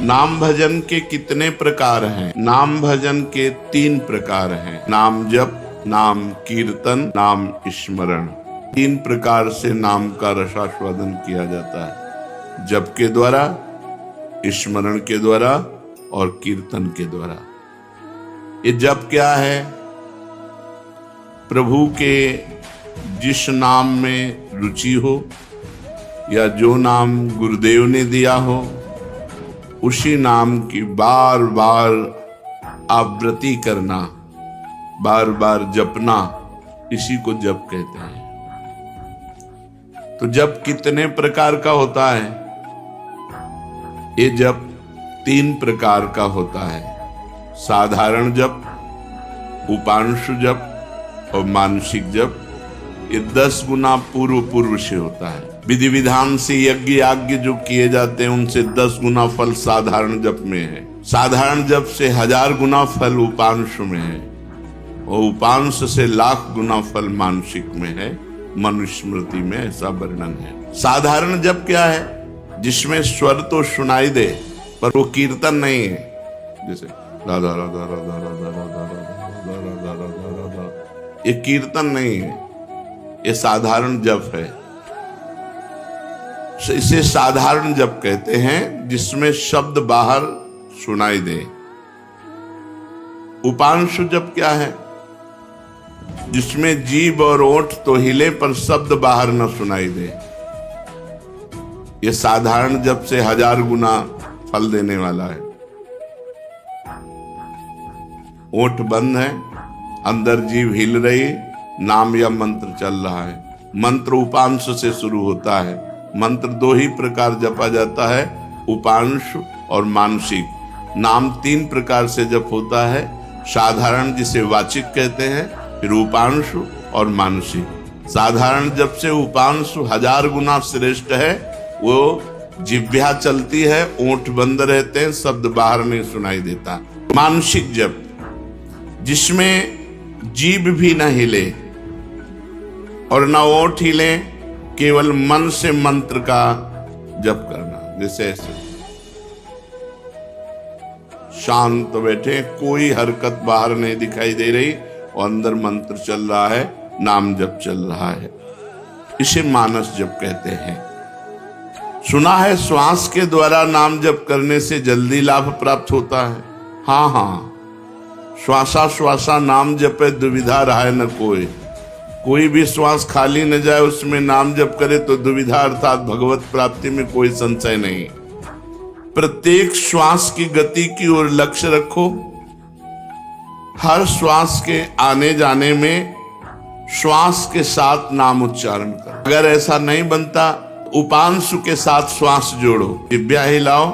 नाम भजन के कितने प्रकार हैं? नाम भजन के 3 प्रकार हैं। नाम जप, नाम कीर्तन, नाम स्मरण। 3 प्रकार से नाम का रसास्वादन किया जाता है, जप के द्वारा, स्मरण के द्वारा और कीर्तन के द्वारा। ये जप क्या है? प्रभु के जिस नाम में रुचि हो या जो नाम गुरुदेव ने दिया हो, उसी नाम की बार बार आवृत्ति करना, बार बार जपना, इसी को जप कहते हैं। तो जप कितने प्रकार का होता है? ये जप 3 प्रकार का होता है। साधारण जप, उपांशु जप और मानसिक जप। ये 10 गुना पूर्व से होता है। विधि विधान से यज्ञ याज्ञ जो किए जाते हैं, उनसे 10 गुना फल साधारण जप में है। साधारण जप से 1000 गुना फल उपांश में है और उपांश से 1,00,000 गुना फल मानसिक में है। मनुस्मृति में ऐसा वर्णन है। साधारण जप क्या है? जिसमें स्वर तो सुनाई दे पर वो कीर्तन नहीं है। जैसे राधा राधा राधा राधा राधा राधा राधा राधा राधा, ये कीर्तन नहीं है, ये साधारण जप है। इसे साधारण जप कहते हैं, जिसमें शब्द बाहर सुनाई दे। उपांशु जप क्या है? जिसमें जीभ और ओठ तो हिले पर शब्द बाहर न सुनाई दे। ये साधारण जप से 1000 गुना फल देने वाला है। ओठ बंद है, अंदर जीभ हिल रही, नाम या मंत्र चल रहा है। मंत्र उपांश से शुरू होता है। मंत्र 2 ही प्रकार जपा जाता है, उपांश और मानसिक। नाम 3 प्रकार से जप होता है। साधारण, जिसे वाचिक कहते हैं, फिर उपांश और मानसिक। साधारण जप से उपांश 1000 गुना श्रेष्ठ है। वो जिह्वा चलती है, ओठ बंद रहते हैं, शब्द बाहर नहीं सुनाई देता। मानसिक जप, जिसमें जीभ भी न हिले और न ओठ हिले, केवल मन से मंत्र का जप करना। जैसे ऐसे शांत बैठे, कोई हरकत बाहर नहीं दिखाई दे रही और अंदर मंत्र चल रहा है, नाम जप चल रहा है। इसे मानस जप कहते हैं। सुना है श्वास के द्वारा नाम जप करने से जल्दी लाभ प्राप्त होता है। हाँ, श्वासा श्वासा नाम जपे दुविधा रहा न कोई भी श्वास खाली न जाए, उसमें नाम जप करे तो दुविधा अर्थात भगवत प्राप्ति में कोई संशय नहीं। प्रत्येक श्वास की गति की ओर लक्ष्य रखो। हर श्वास के आने जाने में श्वास के साथ नाम उच्चारण करो। अगर ऐसा नहीं बनता, उपांशु के साथ श्वास जोड़ो, जिह्वा हिलाओ,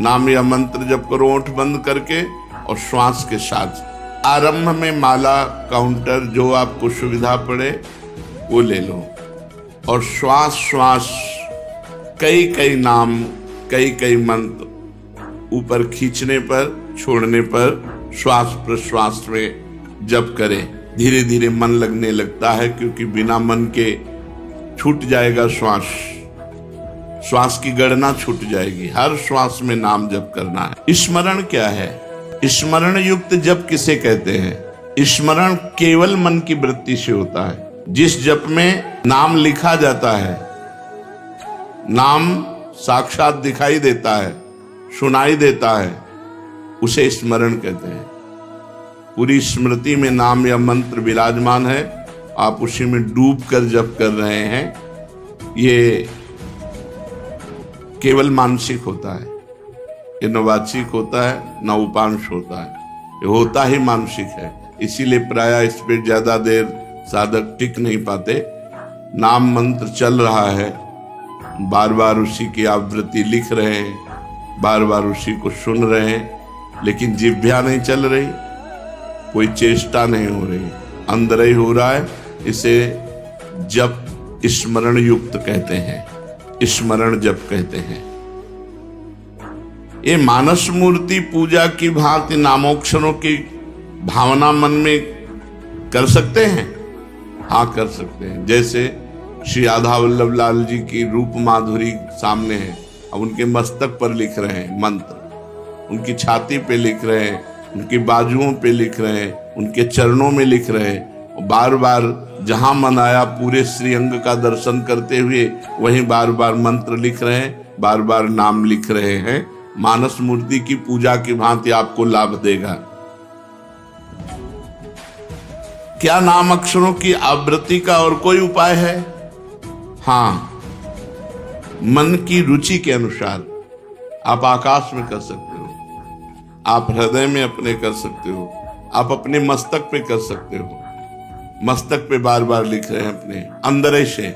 नाम या मंत्र जप करो ओठ बंद करके और श्वास के साथ। आरंभ में माला, काउंटर, जो आपको सुविधा पड़े वो ले लो और श्वास श्वास कई नाम, कई मंत्र ऊपर खींचने पर, छोड़ने पर श्वास प्रश्वास में जप करें। धीरे धीरे मन लगने लगता है, क्योंकि बिना मन के छूट जाएगा श्वास की गणना छूट जाएगी। हर श्वास में नाम जप करना है। स्मरण क्या है? स्मरण युक्त जप किसे कहते हैं? स्मरण केवल मन की वृत्ति से होता है। जिस जप में नाम लिखा जाता है, नाम साक्षात दिखाई देता है, सुनाई देता है, उसे स्मरण कहते हैं। पूरी स्मृति में नाम या मंत्र विराजमान है, आप उसी में डूब कर जप कर रहे हैं। ये केवल मानसिक होता है, ये न वाचिक होता है, न उपांश होता है, ये होता ही मानसिक है। इसीलिए प्रायः इस पे ज्यादा देर साधक टिक नहीं पाते। नाम मंत्र चल रहा है, बार बार उसी की आवृत्ति लिख रहे हैं, बार बार उसी को सुन रहे हैं, लेकिन जिह्वा नहीं चल रही, कोई चेष्टा नहीं हो रही, अंदर ही हो रहा है। इसे जप स्मरण युक्त कहते हैं, स्मरण जप कहते हैं। ये मानस मूर्ति पूजा की भांति नामोक्षरों की भावना मन में कर सकते हैं। हाँ, कर सकते हैं। जैसे श्री राधा वल्लभ लाल जी की रूप माधुरी सामने है, अब उनके मस्तक पर लिख रहे हैं मंत्र, उनकी छाती पे लिख रहे हैं, उनकी बाजुओं पे लिख रहे हैं, उनके चरणों में लिख रहे हैं। और बार बार जहां मन आया पूरे श्रीअंग का दर्शन करते हुए वहीं बार बार मंत्र लिख रहे हैं, बार बार नाम लिख रहे हैं। मानस मूर्ति की पूजा की भांति आपको लाभ देगा। क्या नाम अक्षरों की आवृत्ति का और कोई उपाय है? हाँ, मन की रुचि के अनुसार आप आकाश में कर सकते हो, आप हृदय में अपने कर सकते हो, आप अपने मस्तक पे कर सकते हो। मस्तक पे बार बार लिख रहे हैं अपने अंदर से,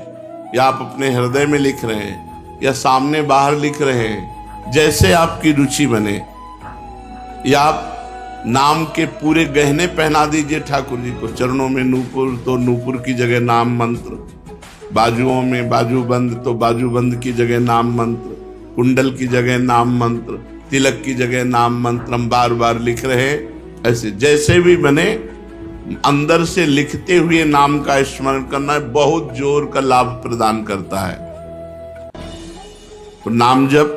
या आप अपने हृदय में लिख रहे हैं, या सामने बाहर लिख रहे हैं, जैसे आपकी रुचि बने। या आप नाम के पूरे गहने पहना दीजिए ठाकुर जी को। चरणों में नूपुर तो नूपुर की जगह नाम मंत्र, बाजुओं में बाजूबंद तो बाजूबंद की जगह नाम मंत्र, कुंडल की जगह नाम मंत्र, तिलक की जगह नाम मंत्र हम बार बार लिख रहे हैं। ऐसे जैसे भी बने अंदर से लिखते हुए नाम का स्मरण करना बहुत जोर का लाभ प्रदान करता है। तो नाम जप,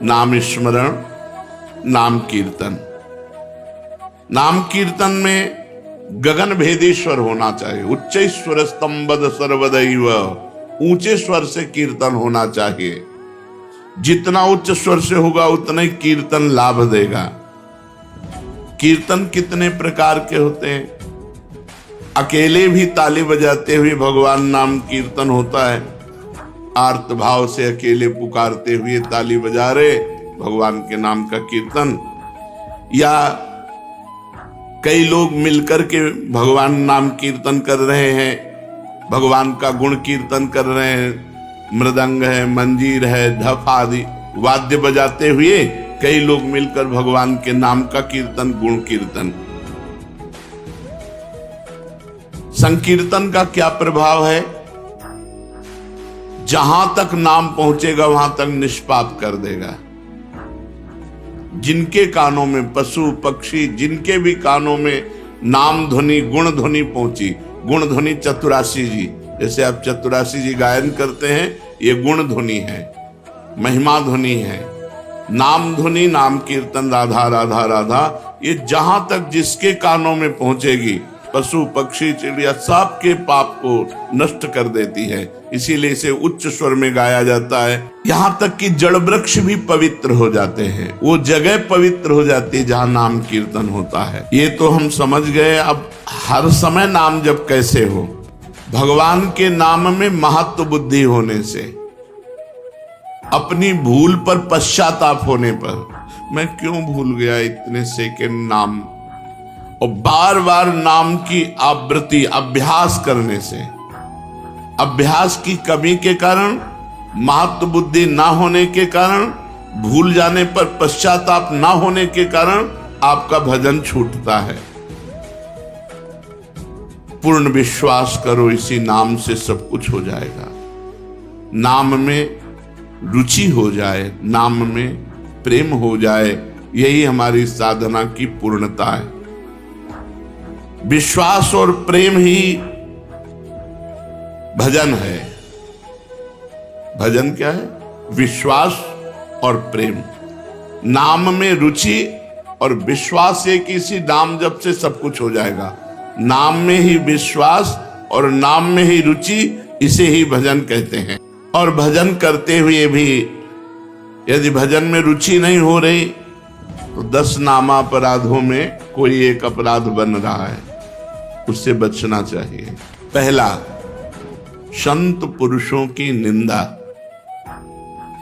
नाम स्मरण, नाम कीर्तन। नाम कीर्तन में गगन भेदेश्वर होना चाहिए। उच्च स्वर स्तंभद सर्वदैव, ऊंचे स्वर से कीर्तन होना चाहिए। जितना उच्च स्वर से होगा उतना ही कीर्तन लाभ देगा। कीर्तन कितने प्रकार के होते हैं। अकेले भी ताली बजाते हुए भगवान नाम कीर्तन होता है। आर्त भाव से अकेले पुकारते हुए ताली बजा रहे भगवान के नाम का कीर्तन, या कई लोग मिलकर के भगवान नाम कीर्तन कर रहे हैं, भगवान का गुण कीर्तन कर रहे हैं। मृदंग है, मंजीर है, ढफ आदि वाद्य बजाते हुए कई लोग मिलकर भगवान के नाम का कीर्तन, गुण कीर्तन। संकीर्तन का क्या प्रभाव है? जहां तक नाम पहुंचेगा वहां तक निष्पाप कर देगा। जिनके कानों में पशु पक्षी, जिनके भी कानों में नाम ध्वनि गुण ध्वनि पहुंची, गुण ध्वनि चतुरासी जी, जैसे आप चतुरासी जी गायन करते हैं, ये गुण ध्वनि है, महिमा ध्वनि है। नाम ध्वनि, नाम कीर्तन, राधा राधा राधा, ये जहां तक जिसके कानों में पहुंचेगी पशु पक्षी चिड़िया सबके पाप को नष्ट कर देती है। इसीलिए इसे उच्च स्वर में गाया जाता है। यहां तक कि जड़ वृक्ष भी पवित्र हो जाते हैं, वो जगह पवित्र हो जाती है जहां नाम कीर्तन होता है। ये तो हम समझ गए। अब हर समय नाम जप कैसे हो? भगवान के नाम में महत्व बुद्धि होने से, अपनी भूल पर पश्चाताप होने पर, मैं क्यों भूल गया इतने सेकंड नाम, और बार बार नाम की आवृत्ति अभ्यास करने से, अभ्यास की कमी के कारण, महत्व बुद्धि ना होने के कारण, भूल जाने पर पश्चाताप ना होने के कारण आपका भजन छूटता है। पूर्ण विश्वास करो, इसी नाम से सब कुछ हो जाएगा। नाम में रुचि हो जाए, नाम में प्रेम हो जाए, यही हमारी साधना की पूर्णता है। विश्वास और प्रेम ही भजन है। भजन क्या है? विश्वास और प्रेम। नाम में रुचि और विश्वास, एक इसी नाम जप से सब कुछ हो जाएगा। नाम में ही विश्वास और नाम में ही रुचि, इसे ही भजन कहते हैं। और भजन करते हुए भी यदि भजन में रुचि नहीं हो रही तो 10 नामापराधों में कोई एक अपराध बन रहा है, उससे बचना चाहिए। पहला, संत पुरुषों की निंदा।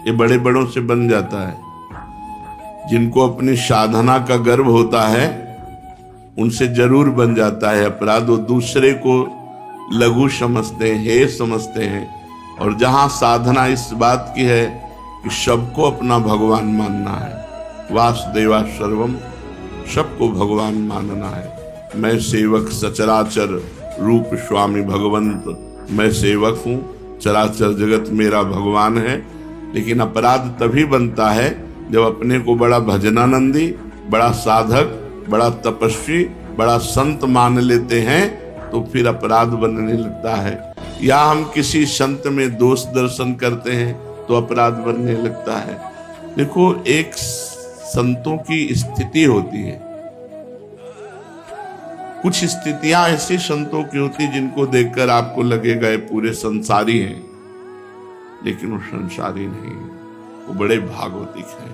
ये बड़े बड़ों से बन जाता है। जिनको अपनी साधना का गर्व होता है उनसे जरूर बन जाता है अपराध। वो दूसरे को लघु समझते हैं, हे समझते हैं। और जहां साधना इस बात की है कि सबको अपना भगवान मानना है, वासुदेवा सर्वम, सबको भगवान मानना है। मैं सेवक सचराचर रूप स्वामी भगवंत, मैं सेवक हूँ, चराचर जगत मेरा भगवान है। लेकिन अपराध तभी बनता है जब अपने को बड़ा भजनानंदी, बड़ा साधक, बड़ा तपस्वी, बड़ा संत मान लेते हैं, तो फिर अपराध बनने लगता है। या हम किसी संत में दोष दर्शन करते हैं तो अपराध बनने लगता है। देखो, एक संतों की स्थिति होती है, कुछ स्थितियां ऐसी संतों की होती जिनको देखकर आपको लगेगा ये पूरे संसारी हैं, लेकिन वो संसारी नहीं, वो बड़े भागवतिक हैं।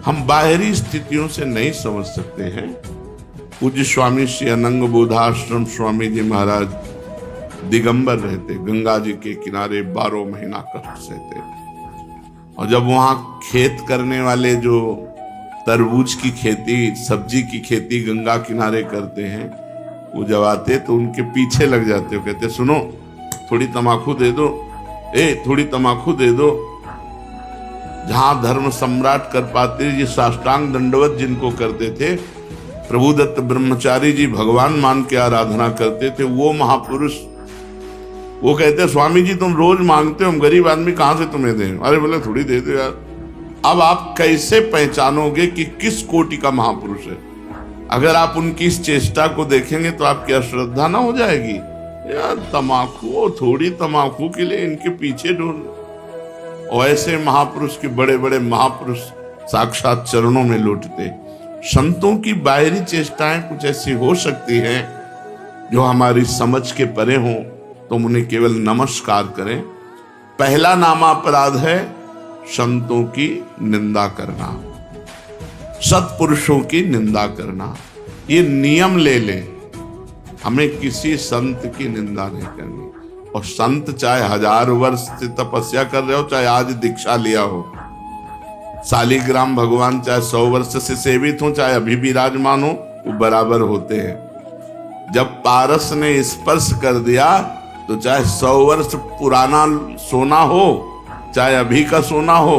हम बाहरी स्थितियों से नहीं समझ सकते हैं। पूज्य स्वामी श्री अनंग बोधाश्रम स्वामी जी महाराज दिगंबर रहते, गंगा जी के किनारे 12 महीना कष्ट सहते, और जब वहां खेत करने वाले जो तरबूज की खेती, सब्जी की खेती गंगा किनारे करते हैं, वो जब आते तो उनके पीछे लग जाते हो, कहते सुनो थोड़ी तमाकू दे दो, थोड़ी तमाकू दे दो। जहां धर्म सम्राट कर पाते जी साष्टांग दंडवत जिनको करते थे, प्रभुदत्त ब्रह्मचारी जी भगवान मान के आराधना करते थे, वो महापुरुष वो कहते स्वामी जी तुम रोज मांगते हो, हम गरीब आदमी कहां से तुम्हें दें? अरे बोले थोड़ी दे दो यार। अब आप कैसे पहचानोगे कि किस कोटि का महापुरुष है? अगर आप उनकी इस चेष्टा को देखेंगे तो आपकी अश्रद्धा ना हो जाएगी, यार तमाकू, थोड़ी तमाकू के लिए इनके पीछे ढूंढ। और ऐसे महापुरुष के बड़े बड़े महापुरुष साक्षात चरणों में लौटते। संतों की बाहरी चेष्टाएं कुछ ऐसी हो सकती हैं जो हमारी समझ के परे हों, तो उन्हें केवल नमस्कार करें। पहला नामापराध है संतों की निंदा करना, सत्पुरुषों की निंदा करना। ये नियम ले ले, हमें किसी संत की निंदा नहीं करनी। और संत चाहे 1000 वर्ष से तपस्या कर रहे हो, चाहे आज दीक्षा लिया हो, शालिग्राम भगवान चाहे 100 वर्ष से सेवित हो, चाहे अभी विराजमान हो, वो बराबर होते हैं। जब पारस ने स्पर्श कर दिया तो चाहे 100 वर्ष पुराना सोना हो, चाहे अभी का सोना हो,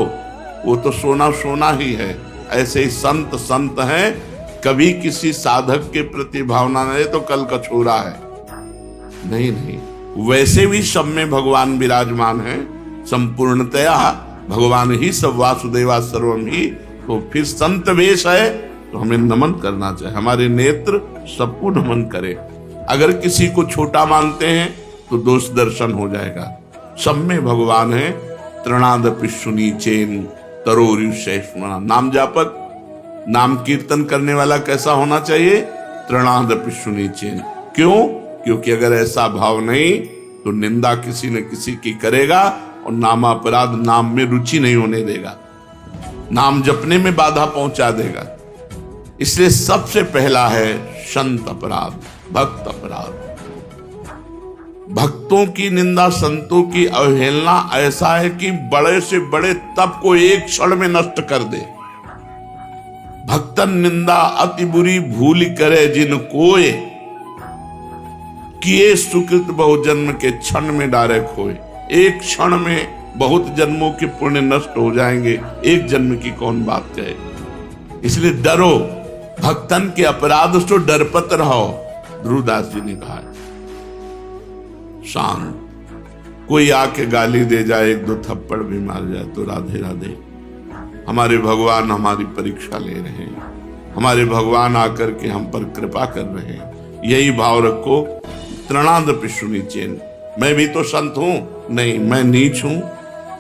वो तो सोना सोना ही है। ऐसे ही संत संत हैं, कभी किसी साधक के प्रति भावना नहीं तो कल का छोरा है, नहीं नहीं। वैसे भी सब में भगवान विराजमान है, संपूर्णतया भगवान ही सब, वासुदेवा सर्वम ही। तो फिर संत वेश है तो हमें नमन करना चाहिए, हमारे नेत्र सबको नमन करे। अगर किसी को छोटा मानते हैं तो दोष दर्शन हो जाएगा। सब में भगवान है। तृणादपि सुनीचेन तरोरुषैष्मणा। नाम जापक, नाम कीर्तन करने वाला कैसा होना चाहिए? तृणादपि सुनीचेन। क्यों? क्योंकि अगर ऐसा भाव नहीं तो निंदा किसी न किसी की करेगा, और नामापराध नाम में रुचि नहीं होने देगा, नाम जपने में बाधा पहुंचा देगा। इसलिए सबसे पहला है संत अपराध, भक्त अपराध। भक्तों की निंदा, संतों की अवहेलना ऐसा है कि बड़े से बड़े तप को एक क्षण में नष्ट कर दे। भक्तन निंदा अति बुरी भूल करे जिन कोय, किए सुकृत बहु जन्म के क्षण में डारे खोए। एक क्षण में बहुत जन्मों के पुण्य नष्ट हो जाएंगे, एक जन्म की कौन बात कहे। इसलिए डरो, भक्तन के अपराध से डरपत रहो। ध्रुवदास जी ने कहा शांत। कोई आके गाली दे जाए, 1-2 थप्पड़ भी मार जाए तो राधे राधे। हमारे भगवान हमारी परीक्षा ले रहे हैं, हमारे भगवान आकर के हम पर कृपा कर रहे हैं। यही भाव रखो। तृणादपि सुनीचेन। मैं भी तो संत हूं? नहीं, मैं नीच हूं,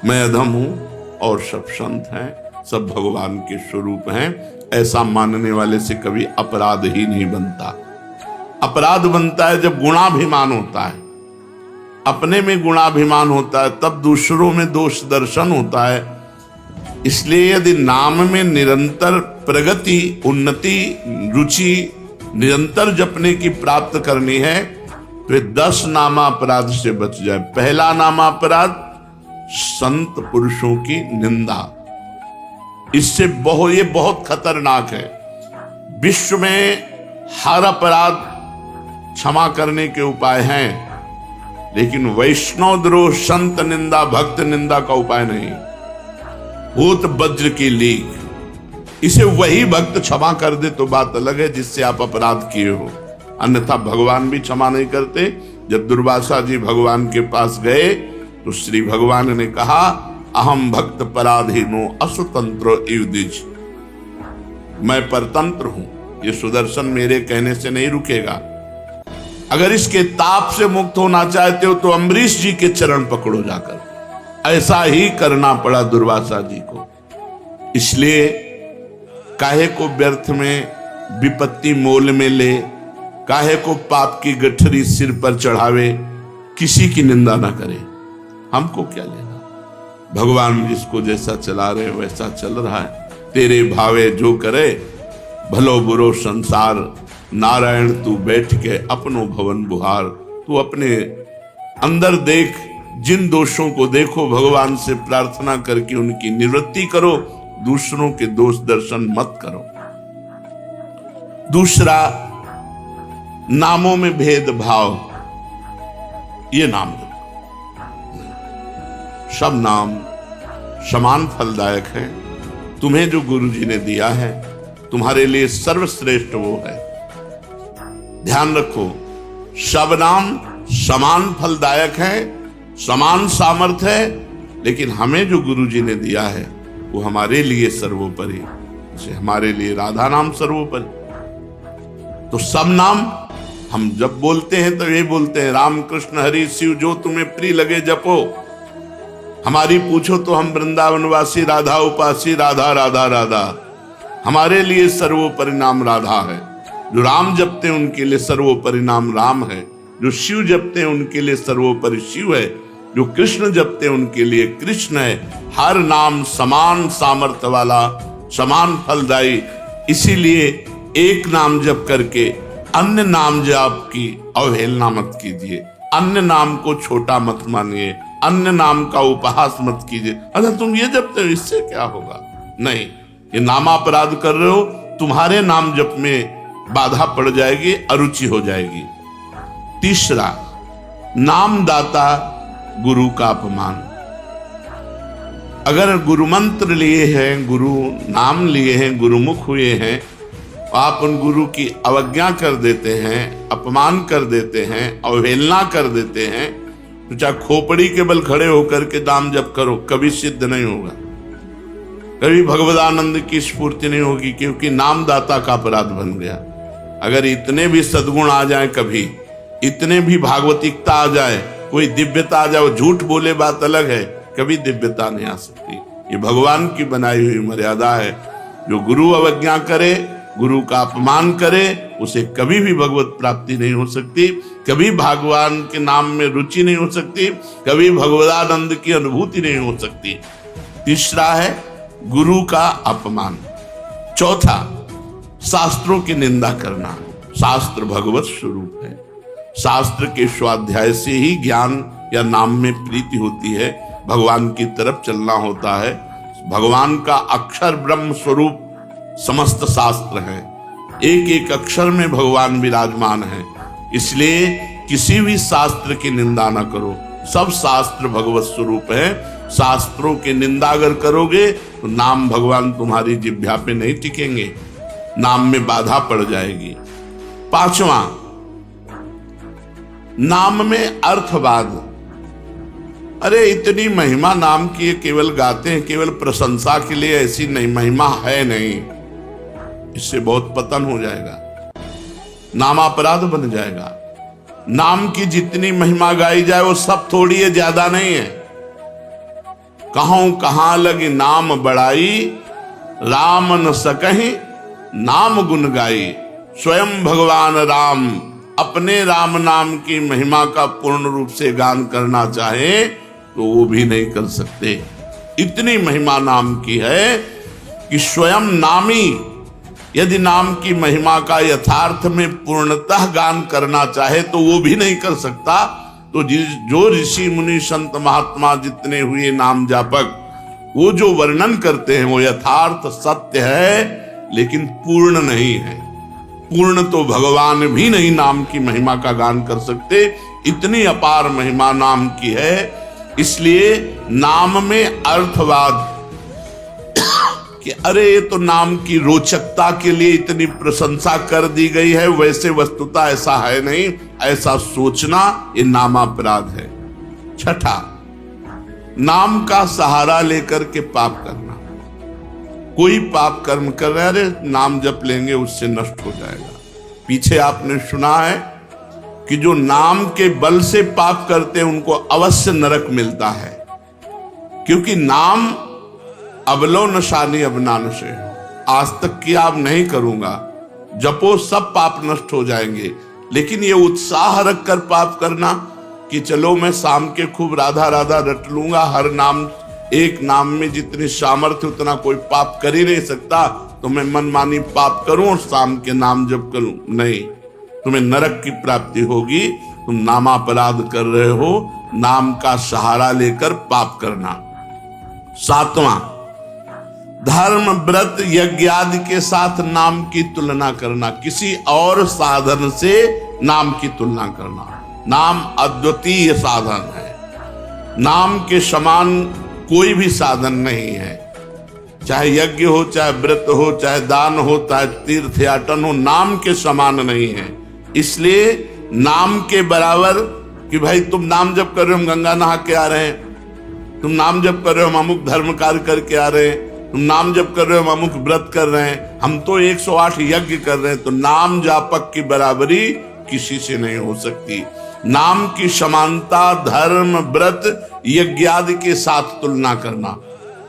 मैं अधम हूं, और सब संत हैं, सब भगवान के स्वरूप हैं। ऐसा मानने वाले से कभी अपराध ही नहीं बनता। अपराध बनता है जब गुणाभिमान होता है, अपने में गुणाभिमान होता है, तब दूसरों में दोष दर्शन होता है। इसलिए यदि नाम में निरंतर प्रगति, उन्नति, रुचि निरंतर जपने की प्राप्त करनी है, तो 10 नामापराध से बच जाए। पहला नामापराध संत पुरुषों की निंदा। इससे ये बहुत खतरनाक है। विश्व में हर अपराध क्षमा करने के उपाय हैं, लेकिन वैष्णव द्रोह, संत निंदा, भक्त निंदा का उपाय नहीं। भूत वज्र की लीक, इसे वही भक्त क्षमा कर दे तो बात अलग है जिससे आप अपराध किए हो, अन्यथा भगवान भी क्षमा नहीं करते। जब दुर्वासा जी भगवान के पास गए तो श्री भगवान ने कहा अहम भक्त पराधीनो असुतंत्र इव द्विज। मैं परतंत्र हूं, ये सुदर्शन मेरे कहने से नहीं रुकेगा। अगर इसके ताप से मुक्त होना चाहते हो तो अम्बरीश जी के चरण पकड़ो जाकर। ऐसा ही करना पड़ा दुर्वासा जी को। इसलिए काहे को व्यर्थ में विपत्ति मोल में ले, काहे को पाप की गठरी सिर पर चढ़ावे, किसी की निंदा ना करे। हमको क्या लेना, भगवान जिसको जैसा चला रहे वैसा चल रहा है। तेरे भावे जो करे, भलो बुरो संसार, नारायण तू बैठ के अपनो भवन बुहार। तू अपने अंदर देख, जिन दोषों को देखो, भगवान से प्रार्थना करके उनकी निवृत्ति करो, दूसरों के दोष दर्शन मत करो। दूसरा, नामों में भेदभाव, ये नाम दो। सब नाम समान फलदायक है। तुम्हें जो गुरु जी ने दिया है, तुम्हारे लिए सर्वश्रेष्ठ वो है। ध्यान रखो, सब नाम समान फलदायक है, समान सामर्थ्य है, लेकिन हमें जो गुरु जी ने दिया है वो हमारे लिए सर्वोपरि। जैसे हमारे लिए राधा नाम सर्वोपरि। तो सब नाम हम जब बोलते हैं तो ये बोलते हैं, राम कृष्ण हरि शिव जो तुम्हें प्रिय लगे जपो। हमारी पूछो तो हम वृंदावनवासी, राधा उपासी, राधा राधा राधा। हमारे लिए सर्वोपरि नाम राधा है। जो राम जपते हैं उनके लिए सर्वोपरि नाम राम है। जो शिव जपते हैं उनके लिए सर्वोपरि शिव है। जो कृष्ण जपते हैं उनके लिए कृष्ण है। हर नाम समान सामर्थ्य वाला, समान फलदायी। इसीलिए एक नाम जप करके अन्य नाम जाप की अवहेलना मत कीजिए, अन्य नाम को छोटा मत मानिए, अन्य नाम का उपहास मत कीजिए। अच्छा तुम ये जपते हो, इससे क्या होगा? नहीं, ये नामापराध कर रहे हो, तुम्हारे नाम जप में बाधा पड़ जाएगी, अरुचि हो जाएगी। तीसरा, नामदाता गुरु का अपमान। अगर गुरु मंत्र लिए हैं, गुरु नाम लिए हैं, गुरुमुख हुए हैं, आप उन गुरु की अवज्ञा कर देते हैं, अपमान कर देते हैं, अवहेलना कर देते हैं, तो चाहे खोपड़ी के बल खड़े होकर के नाम जप करो, कभी सिद्ध नहीं होगा, कभी भगवदानंद की स्फूर्ति नहीं होगी, क्योंकि नामदाता का अपराध बन गया। अगर इतने भी सद्गुण आ जाए, कभी इतने भी भागवतिकता आ जाए, कोई दिव्यता आ जाए, झूठ बोले बात अलग है, कभी दिव्यता नहीं आ सकती। ये भगवान की बनाई हुई मर्यादा है। जो गुरु अवज्ञा करे, गुरु का अपमान करे, उसे कभी भी भगवत प्राप्ति नहीं हो सकती, कभी भगवान के नाम में रुचि नहीं हो सकती, कभी भगवदानंद की अनुभूति नहीं हो सकती। तीसरा है गुरु का अपमान। चौथा, शास्त्रों की निंदा करना। शास्त्र भगवत स्वरूप है। शास्त्र के स्वाध्याय से ही ज्ञान या नाम में प्रीति होती है, भगवान की तरफ चलना होता है। भगवान का अक्षर ब्रह्म स्वरूप समस्त शास्त्र हैं। एक एक अक्षर में भगवान विराजमान है। इसलिए किसी भी शास्त्र की निंदा न करो। सब शास्त्र भगवत स्वरूप है। शास्त्रों की निंदा अगर करोगे तो नाम भगवान तुम्हारी जिह्वा पे नहीं टिकेंगे, नाम में बाधा पड़ जाएगी। पांचवा, नाम में अर्थवाद। अरे इतनी महिमा नाम की है, केवल गाते हैं, केवल प्रशंसा के लिए, ऐसी नहीं महिमा है नहीं। इससे बहुत पतन हो जाएगा, नामापराध बन जाएगा। नाम की जितनी महिमा गाई जाए वो सब थोड़ी है, ज्यादा नहीं है। कहूं कहां लगी नाम बड़ाई, राम न सकहीं नाम गुण गाई। स्वयं भगवान राम अपने राम नाम की महिमा का पूर्ण रूप से गान करना चाहे तो वो भी नहीं कर सकते। इतनी महिमा नाम की है कि स्वयं नामी यदि नाम की महिमा का यथार्थ में पूर्णतः गान करना चाहे तो वो भी नहीं कर सकता। तो जो ऋषि मुनि संत महात्मा जितने हुए नाम जापक, वो जो वर्णन करते हैं वो यथार्थ सत्य है, लेकिन पूर्ण नहीं है। पूर्ण तो भगवान भी नहीं नाम की महिमा का गान कर सकते। इतनी अपार महिमा नाम की है। इसलिए नाम में अर्थवाद कि अरे ये तो नाम की रोचकता के लिए इतनी प्रशंसा कर दी गई है, वैसे वस्तुतः ऐसा है नहीं, ऐसा सोचना ये नामापराध है। छठा, नाम का सहारा लेकर के पाप करना। कोई पाप कर्म कर रहे, अरे नाम जप लेंगे उससे नष्ट हो जाएगा। पीछे आपने सुना है कि जो नाम के बल से पाप करते हैं उनको अवश्य नरक मिलता है, क्योंकि नाम अबलो नशानी अब नानसे, आज तक किया अब नहीं करूंगा, जपो सब पाप नष्ट हो जाएंगे। लेकिन ये उत्साह रख कर पाप करना कि चलो मैं शाम के खूब राधा राधा रट लूंगा, हर नाम एक नाम में जितनी सामर्थ्य उतना कोई पाप कर ही नहीं सकता, तो मैं मनमानी पाप करूं और शाम के नाम जप करूं, नहीं, तुम्हें नरक की प्राप्ति होगी। तुम नामापराध कर रहे हो, नाम का सहारा लेकर पाप करना। 7वां, धर्म व्रत यज्ञ आदि के साथ नाम की तुलना करना, किसी और साधन से नाम की तुलना करना। नाम अद्वितीय साधन है, नाम के समान कोई भी साधन नहीं है, चाहे यज्ञ हो, चाहे व्रत हो, चाहे दान हो, चाहे तीर्थ याटन हो, नाम के समान नहीं है। इसलिए नाम के बराबर कि भाई तुम नाम जप कर रहे हो, हम गंगा नहा के आ रहे हैं, तुम नाम जप कर रहे हो, हम अमुक धर्म कार्य करके आ रहे हैं, तुम नाम जप कर रहे हो, हम अमुक व्रत कर रहे हैं, हम तो 108 यज्ञ कर रहे हैं, तो नाम जापक की बराबरी किसी से नहीं हो सकती। नाम की समानता धर्म व्रत यज्ञ आदि के साथ तुलना करना।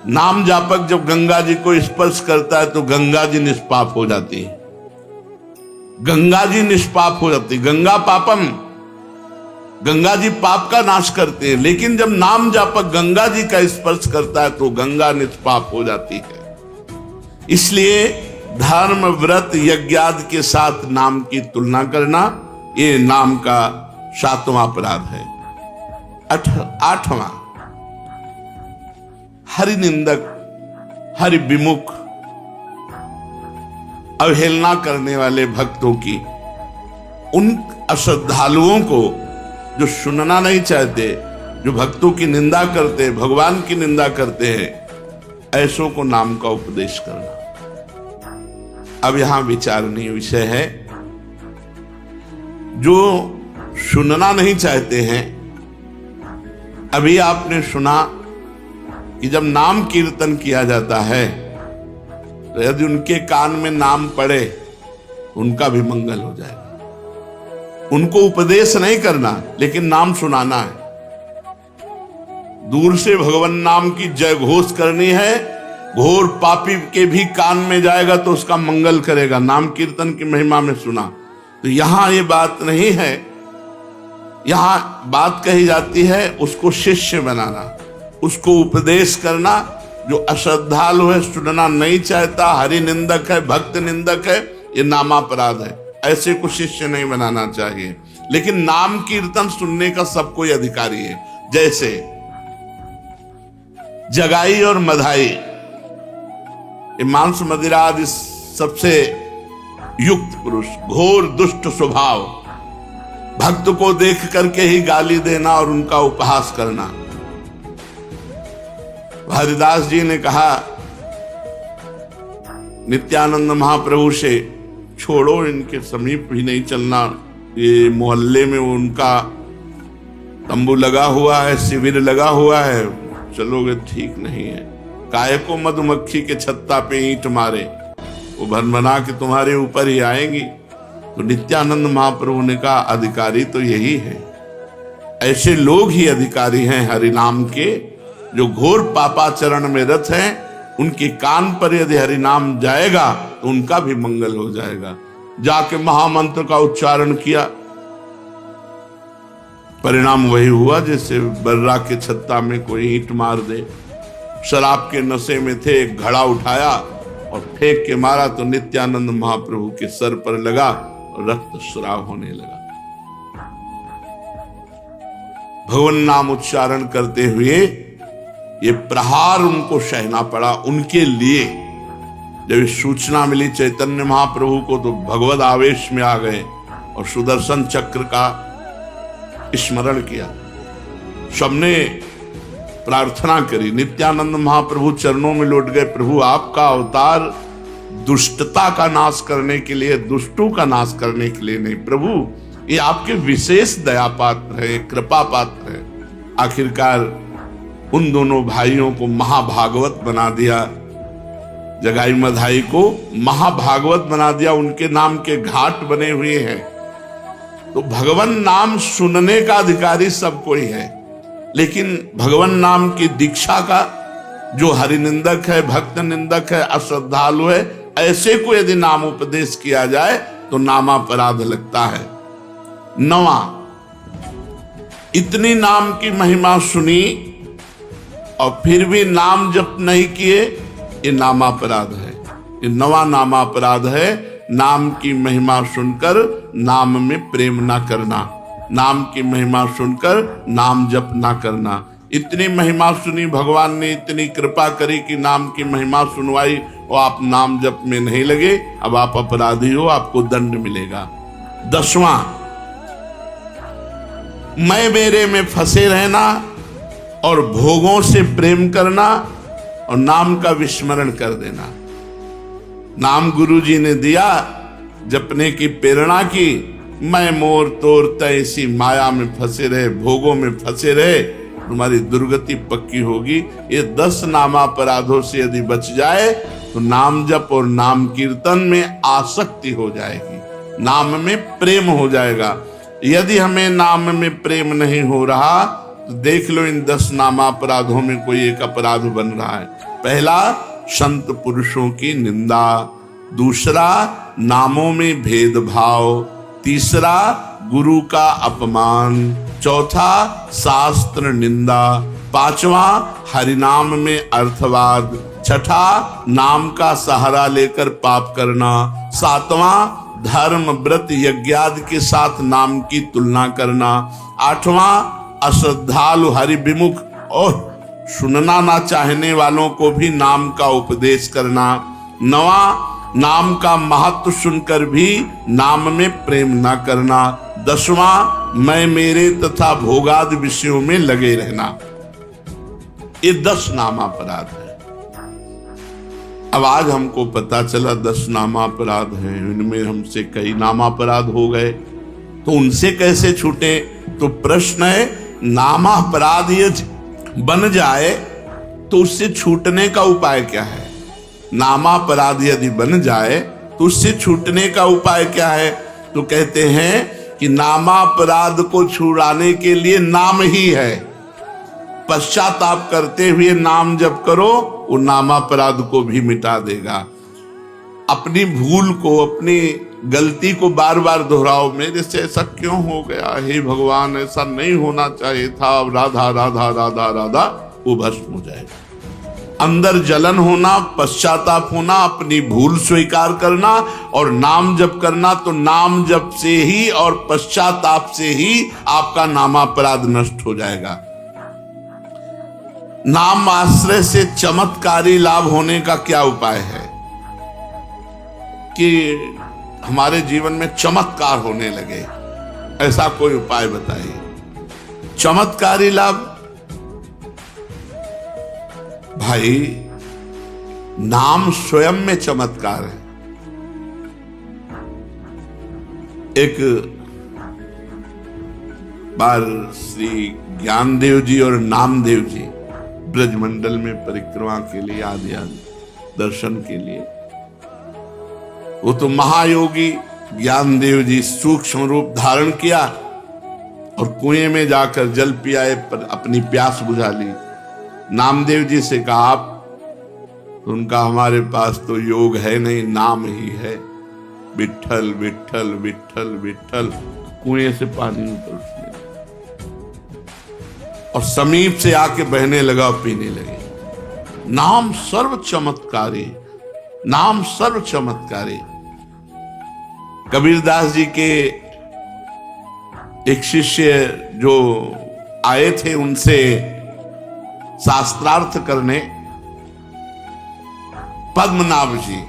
नाम जापक जब गंगा जी को स्पर्श करता है तो गंगा जी निष्पाप हो जाती है, गंगा जी निष्पाप हो जाती, गंगा पापम, गंगा जी पाप का नाश करते हैं। लेकिन जब नाम जापक गंगा जी का स्पर्श करता है तो गंगा निष्पाप हो जाती है। इसलिए धर्म व्रत यज्ञ आदि के साथ नाम की तुलना करना, ये नाम का 7वां अपराध है। 8वां, हरि निंदक, हरि विमुख, अवहेलना करने वाले भक्तों की, उन अश्रद्धालुओं को जो सुनना नहीं चाहते, जो भक्तों की निंदा करते, भगवान की निंदा करते हैं, ऐसों को नाम का उपदेश करना। अब यहां विचारणीय विषय है, जो सुनना नहीं चाहते हैं, अभी आपने सुना कि जब नाम कीर्तन किया जाता है तो यदि उनके कान में नाम पड़े उनका भी मंगल हो जाएगा। उनको उपदेश नहीं करना, लेकिन नाम सुनाना है। दूर से भगवान नाम की जय घोष करनी है, घोर पापी के भी कान में जाएगा तो उसका मंगल करेगा। नाम कीर्तन की महिमा में सुना, तो यहां ये बात नहीं है, यहां बात कही जाती है उसको शिष्य बनाना, उसको उपदेश करना। जो अश्रद्धालु है, सुनना नहीं चाहता, हरि निंदक है, भक्त निंदक है, ये नामापराध है, ऐसे को शिष्य नहीं बनाना चाहिए। लेकिन नाम कीर्तन सुनने का सब कोई अधिकारी है। जैसे जगाई और मधाई, मांस मदिरा आदि सबसे युक्त पुरुष, घोर दुष्ट स्वभाव, भक्त को देख करके ही गाली देना और उनका उपहास करना। हरिदास जी ने कहा नित्यानंद महाप्रभु से, छोड़ो, इनके समीप भी नहीं चलना, ये मोहल्ले में उनका तंबू लगा हुआ है, शिविर लगा हुआ है, चलोगे ठीक नहीं है। काहे को मधुमक्खी के छत्ता पे ईंट मारे, वो भनभना के तुम्हारे ऊपर ही आएंगी। तो नित्यानंद महाप्रभु ने कहा अधिकारी तो यही है, ऐसे लोग ही अधिकारी हैं हरिनाम के, जो घोर पापाचरण में रत हैं, उनके कान पर यदि हरिनाम जाएगा तो उनका भी मंगल हो जाएगा। जाके महामंत्र का उच्चारण किया, परिणाम वही हुआ जैसे बर्रा के छत्ता में कोई ईंट मार दे। शराब के नशे में थे, एक घड़ा उठाया और फेंक के मारा तो नित्यानंद महाप्रभु के सर पर लगा और रक्त स्राव होने लगा। भगवान नाम उच्चारण करते हुए ये प्रहार उनको सहना पड़ा। उनके लिए जब सूचना मिली चैतन्य महाप्रभु को तो भगवद आवेश में आ गए और सुदर्शन चक्र का स्मरण किया। सबने प्रार्थना करी, नित्यानंद महाप्रभु चरणों में लौट गए, प्रभु आपका अवतार दुष्टता का नाश करने के लिए, दुष्टों का नाश करने के लिए नहीं, प्रभु ये आपके विशेष दया पात्र है, कृपा पात्र है। आखिरकार उन दोनों भाइयों को महाभागवत बना दिया, जगाई मधाई को महाभागवत बना दिया, उनके नाम के घाट बने हुए हैं। तो भगवान नाम सुनने का अधिकारी सब कोई है, लेकिन भगवान नाम की दीक्षा का जो हरि निंदक है, भक्त निंदक है, अश्रद्धालु है, ऐसे को यदि नाम उपदेश किया जाए तो नामापराध लगता है। 9वां, इतनी नाम की महिमा सुनी और फिर भी नाम जप नहीं किए, ये नामापराध है। ये 9वां नामापराध है, नाम की महिमा सुनकर नाम में प्रेम ना करना, नाम की महिमा सुनकर नाम जप ना करना। इतनी महिमा सुनी, भगवान ने इतनी कृपा करी कि नाम की महिमा सुनवाई और आप नाम जप में नहीं लगे, अब आप अपराधी हो, आपको दंड मिलेगा। 10वां, मैं मेरे में फंसे रहना और भोगों से प्रेम करना और नाम का विस्मरण कर देना। नाम गुरु जी ने दिया, जपने की प्रेरणा की, मैं मोर तोर तैसी माया में फंसे रहे, भोगों में फंसे रहे, तुम्हारी दुर्गति पक्की होगी। ये 10 नामापराधों से यदि बच जाए तो नाम जप और नाम कीर्तन में आसक्ति हो जाएगी, नाम में प्रेम हो जाएगा। यदि हमें नाम में प्रेम नहीं हो रहा तो देख लो इन 10 नामापराधों में कोई एक अपराध बन रहा है। पहला, संत पुरुषों की निंदा। दूसरा, नामों में भेदभाव। तीसरा, गुरु का अपमान। चौथा, शास्त्र निंदा। 5वां, हरिनाम में अर्थवाद। 6ठा, नाम का सहारा लेकर पाप करना। 7वां, धर्म व्रत यज्ञादि के साथ नाम की तुलना करना। 8वां, अश्रद्धालु हरि विमुख और सुनना ना चाहने वालों को भी नाम का उपदेश करना। 9वां, नाम का महत्व सुनकर भी नाम में प्रेम ना करना। 10वां, मैं मेरे तथा भोगादि विषयों में लगे रहना। ये 10 नामापराध है। अब आज हमको पता चला 10 नामापराध हैं, इनमें हमसे कई नामापराध हो गए, तो उनसे कैसे छूटे? तो प्रश्न है, नामापराध यदि बन जाए तो उससे छूटने का उपाय क्या है? नामापराध यदि बन जाए तो उससे छूटने का उपाय क्या है? तो कहते हैं कि नामापराध को छुड़ाने के लिए नाम ही है। पश्चाताप करते हुए नाम जप करो, वो नामापराध को भी मिटा देगा। अपनी भूल को, अपनी गलती को बार बार दोहराओ, मेरे से ऐसा क्यों हो गया, हे भगवान ऐसा नहीं होना चाहिए था, राधा राधा राधा राधा, वो भस्म हो जाएगा। अंदर जलन होना, पश्चाताप होना, अपनी भूल स्वीकार करना और नाम जप करना, तो नाम जप से ही और पश्चाताप से ही आपका नामापराध नष्ट हो जाएगा। नाम आश्रय से चमत्कारी लाभ होने का क्या उपाय है कि हमारे जीवन में चमत्कार होने लगे? ऐसा कोई उपाय बताइए। चमत्कारी लाभ, भाई नाम स्वयं में चमत्कार है। एक बार श्री ज्ञानदेव जी और नामदेव जी ब्रजमंडल में परिक्रमा के लिए आदि दर्शन के लिए, वो तो महायोगी ज्ञानदेव जी सूक्ष्म रूप धारण किया और कुएं में जाकर जल पियाए, पर अपनी प्यास बुझा ली। नामदेव जी से कहा आप, तो उनका हमारे पास तो योग है नहीं, नाम ही है, विठ्ठल विठ्ठल विठ्ठल विठ्ठल। कुएं से पानी उतरने और समीप से आके बहने लगा और पीने लगे। नाम सर्व चमत्कारी, नाम सर्व चमत्कारी। कबीरदास जी के एक शिष्य जो आए थे उनसे शास्त्रार्थ करने, पद्मनाभ जी,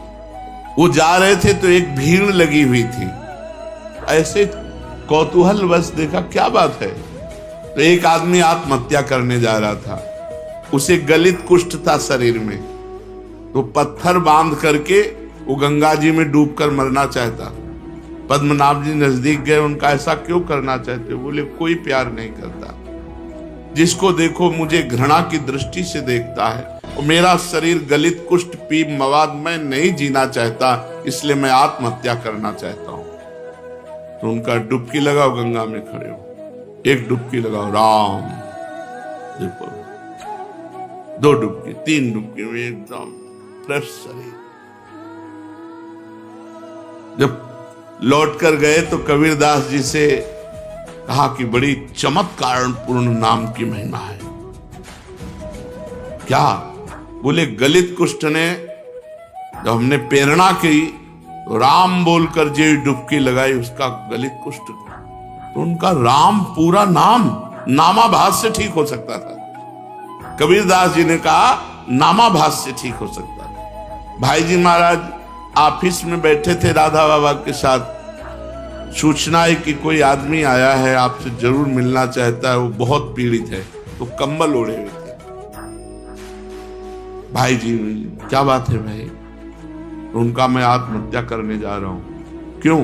वो जा रहे थे तो एक भीड़ लगी हुई थी। ऐसे कौतूहल बस देखा क्या बात है, तो एक आदमी आत्महत्या करने जा रहा था। उसे गलित कुष्ठ था शरीर में, तो पत्थर बांध करके वो गंगा जी में डूबकर मरना चाहता। पद्मनाभ जी नजदीक गए, उनका ऐसा क्यों करना चाहते? बोले कोई प्यार नहीं करता, जिसको देखो मुझे घृणा की दृष्टि से देखता है, और मेरा शरीर गलित कुष्ठ पीप मवाद, मैं नहीं जीना चाहता, इसलिए मैं आत्महत्या करना चाहता हूं। तो उनका डुबकी लगाओ, गंगा में खड़े हो, एक डुबकी लगाओ, राम देखो 2 डुबकी 3 डुबकी में एकदम फ्रेश शरीर। जब लौट कर गए तो कबीरदास जी से कहा कि बड़ी चमत्कार पूर्ण नाम की महिमा है। क्या? बोले गलित कुष्ठ ने जब हमने प्रेरणा की तो राम बोलकर जो डुबकी लगाई उसका गलित कुष्ठ, तो उनका राम पूरा नाम नामाभास से ठीक हो सकता था। कबीरदास जी ने कहा नामाभास से ठीक हो सकता था। भाई जी महाराज ऑफिस में बैठे थे राधा बाबा के साथ, सूचना है कि कोई आदमी आया है आपसे जरूर मिलना चाहता है, वो बहुत पीड़ित है, तो कंबल ओढ़े हुए थे। भाई जी क्या बात है भाई? तो उनका मैं आत्महत्या करने जा रहा हूं। क्यों?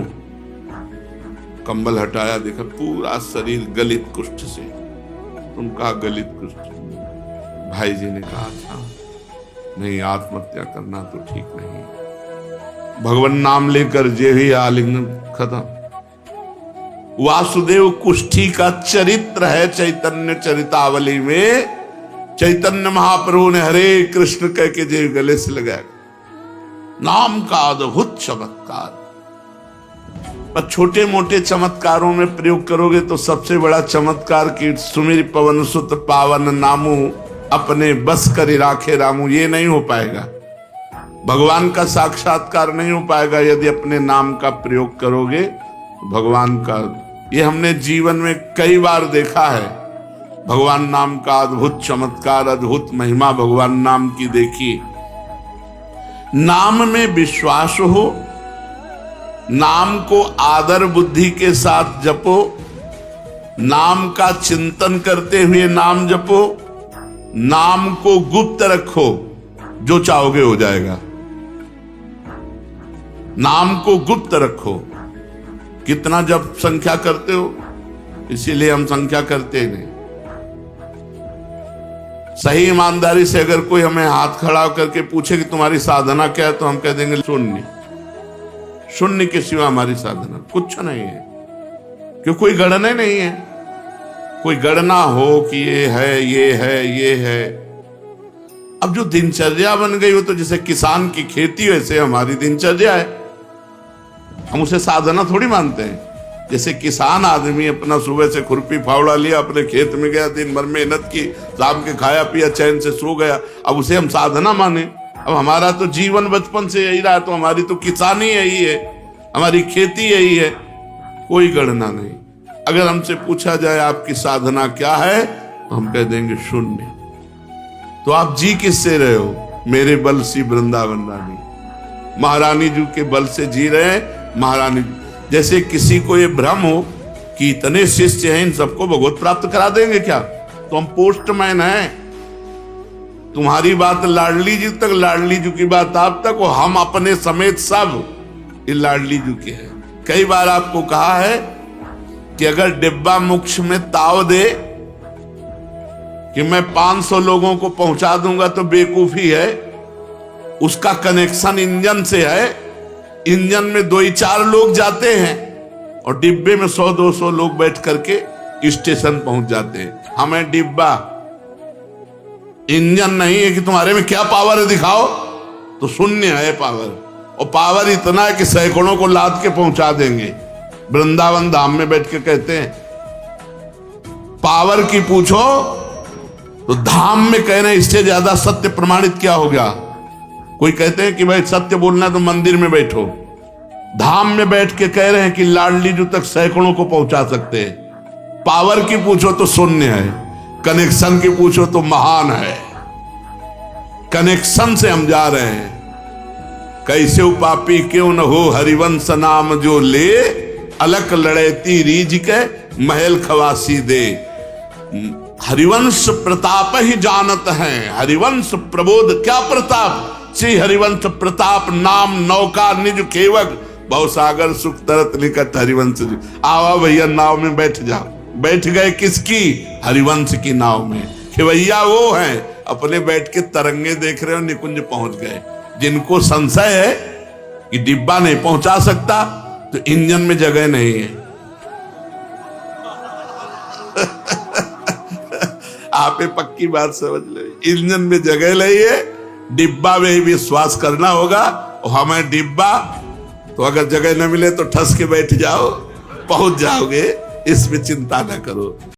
कंबल हटाया, देखा पूरा शरीर गलित कुष्ठ से। उनका गलित कुष्ठ। भाई जी ने कहा था नहीं, आत्महत्या करना तो ठीक नहीं। भगवान नाम लेकर जे ही आलिंगन खत्म। वासुदेव कुष्ठी का चरित्र है चैतन्य चरितावली में। चैतन्य महाप्रभु ने हरे कृष्ण कह के जे गले से लगाया। नाम का अद्भुत चमत्कार। पर छोटे मोटे चमत्कारों में प्रयोग करोगे तो सबसे बड़ा चमत्कार की सुमिर पवन सुत पावन नामू अपने बस कर राखे रामू, ये नहीं हो पाएगा। भगवान का साक्षात्कार नहीं हो पाएगा यदि अपने नाम का प्रयोग करोगे। भगवान का ये हमने जीवन में कई बार देखा है। भगवान नाम का अद्भुत चमत्कार, अद्भुत महिमा भगवान नाम की देखी। नाम में विश्वास हो, नाम को आदर बुद्धि के साथ जपो, नाम का चिंतन करते हुए नाम जपो, नाम को गुप्त रखो, जो चाहोगे हो जाएगा। नाम को गुप्त रखो। कितना जप संख्या करते हो? इसीलिए हम संख्या करते नहीं। सही ईमानदारी से अगर कोई हमें हाथ खड़ा करके पूछे कि तुम्हारी साधना क्या है, तो हम कह देंगे शून्य। शून्य के सिवा हमारी साधना कुछ नहीं है। क्यों? कोई गणना नहीं है। कोई गणना हो कि ये है, ये है, ये है। अब जो दिनचर्या बन गई हो, तो जैसे किसान की खेती वैसे हमारी दिनचर्या है। हम उसे साधना थोड़ी मानते हैं। जैसे किसान आदमी अपना सुबह से खुरपी फावड़ा लिया, अपने खेत में गया, दिन भर मेहनत की, शाम के खाया पिया, चैन से सो गया, अब उसे हम साधना माने? अब हमारा तो जीवन बचपन से यही रहा, तो हमारी तो किसानी यही है, हमारी खेती यही है। कोई गणना नहीं। अगर हमसे पूछा जाए आपकी साधना क्या है, तो हम कह देंगे शून्य। तो आप जी किससे रहे हो? मेरे बल सी वृंदावन रानी, महारानी जी के बल से जी रहे हैं। महारानी जैसे किसी को ये भ्रम हो कि इतने शिष्य हैं, इन सबको भगवत प्राप्त करा देंगे क्या? तो हम पोस्टमैन हैं। तुम्हारी बात लाडली जी तक, लाडली जी की बात आप तक, और हम अपने समेत सब ये लाडली जी के हैं। कई बार आपको कहा है कि अगर डिब्बा मोक्ष में ताव दे कि मैं 500 लोगों को पहुंचा दूंगा तो बेवकूफी है। उसका कनेक्शन इंजन से है। इंजन में 2-4 लोग जाते हैं और डिब्बे में 100-200 लोग बैठ करके स्टेशन पहुंच जाते हैं। हमें डिब्बा, इंजन नहीं है कि तुम्हारे में क्या पावर है दिखाओ, तो शून्य है पावर। और पावर इतना है कि सैकड़ों को लाद के पहुंचा देंगे। वृंदावन धाम में बैठ के कहते हैं पावर की पूछो तो धाम में कह रहे हैं इससे ज्यादा सत्य प्रमाणित क्या हो गया। कोई कहते हैं कि भाई सत्य बोलना है तो मंदिर में बैठो, धाम में बैठ के कह रहे हैं कि लाडली जी तक सैकड़ों को पहुंचा सकते हैं। पावर की पूछो तो शून्य है, कनेक्शन की पूछो तो महान है। कनेक्शन से हम जा रहे हैं। कैसे उपापी क्यों न हो हरिवंश नाम जो ले, अलक लड़ेती रीझ के महल खवासी दे। हरिवंश प्रताप ही जानत हैं, हरिवंश प्रबोध क्या प्रताप। श्री हरिवंश प्रताप नाम नौका निज खेवक, बहुसागर सुख तरत निकट हरिवंश। आवा भैया नाव में बैठ जाओ। बैठ गए किसकी? हरिवंश की नाव में। खेवैया वो हैं अपने बैठ के तरंगे देख रहे हो, निकुंज पहुंच गए। जिनको संशय है कि डिब्बा नहीं पहुंचा सकता, तो इंजन में जगह नहीं है। आप ये पक्की बात समझ लो, इंजन में जगह नहीं है, डिब्बा में ही विश्वास करना होगा। और हमें डिब्बा तो अगर जगह न मिले तो ठस के बैठ जाओ, पहुंच जाओगे, इसमें चिंता न करो।